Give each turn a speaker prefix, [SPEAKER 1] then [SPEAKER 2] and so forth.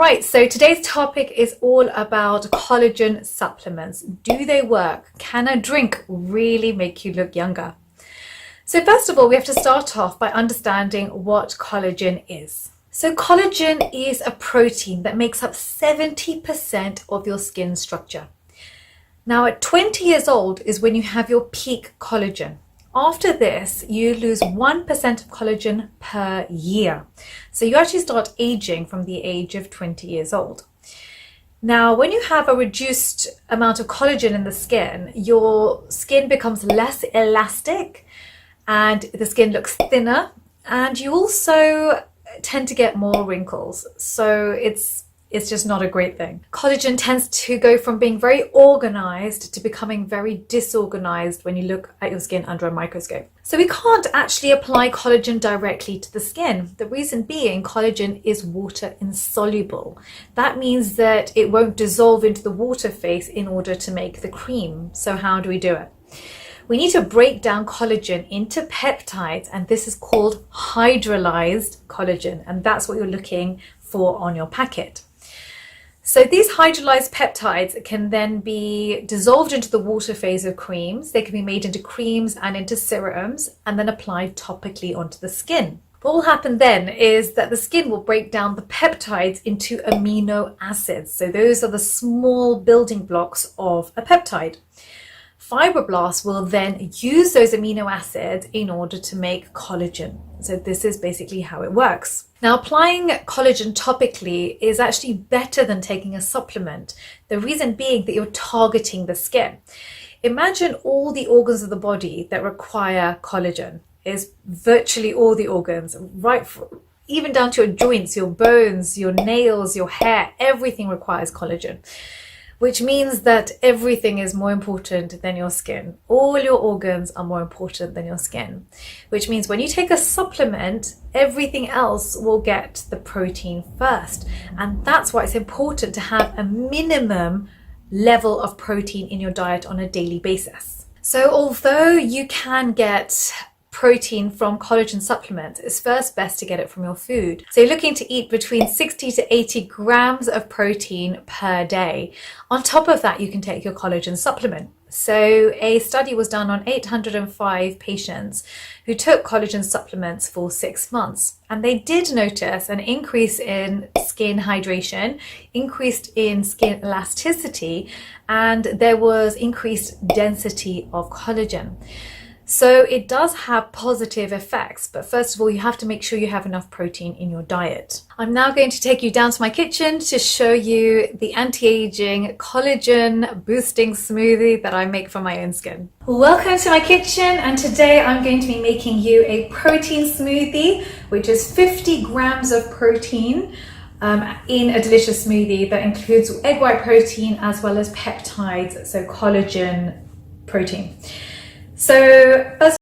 [SPEAKER 1] Right, so today's topic is all about collagen supplements. Do they work? Can a drink really make you look younger? So first of all, we have to start off by understanding what collagen is. So collagen is a protein that makes up 70% of your skin structure. Now at 20 years old is when you have your peak collagen. After this, you lose 1% of collagen per year. So you actually start aging from the age of 20 years old. Now, when you have a reduced amount of collagen in the skin, your skin becomes less elastic and the skin looks thinner, and you also tend to get more wrinkles. So it's just not a great thing. Collagen tends to go from being very organized to becoming very disorganized when you look at your skin under a microscope. So we can't actually apply collagen directly to the skin. The reason being, collagen is water insoluble. That means that it won't dissolve into the water phase in order to make the cream. So how do we do it? We need to break down collagen into peptides, and this is called hydrolyzed collagen, and that's what you're looking for on your packet. So these hydrolyzed peptides can then be dissolved into the water phase of creams. They can be made into creams and into serums and then applied topically onto the skin. What will happen then is that the skin will break down the peptides into amino acids. So those are the small building blocks of a peptide. Fibroblasts will then use those amino acids in order to make collagen. So this is basically how it works. Now, applying collagen topically is actually better than taking a supplement. The reason being that you're targeting the skin. Imagine all the organs of the body that require collagen. Is virtually all the organs, even down to your joints, your bones, your nails, your hair, everything requires collagen. Which means that everything is more important than your skin. All your organs are more important than your skin. Which means when you take a supplement, everything else will get the protein first. And that's why it's important to have a minimum level of protein in your diet on a daily basis. So although you can get protein from collagen supplements, it's first best to get it from your food. So you're looking to eat between 60 to 80 grams of protein per day. On top of that, you can take your collagen supplement. So a study was done on 805 patients who took collagen supplements for 6 months. And they did notice an increase in skin hydration, increased in skin elasticity, and there was increased density of collagen. So it does have positive effects, but first of all, you have to make sure you have enough protein in your diet. I'm now going to take you down to my kitchen to show you the anti-aging collagen boosting smoothie that I make for my own skin. Welcome to my kitchen, and today I'm going to be making you a protein smoothie, which is 50 grams of protein in a delicious smoothie that includes egg white protein as well as peptides, so collagen protein. So first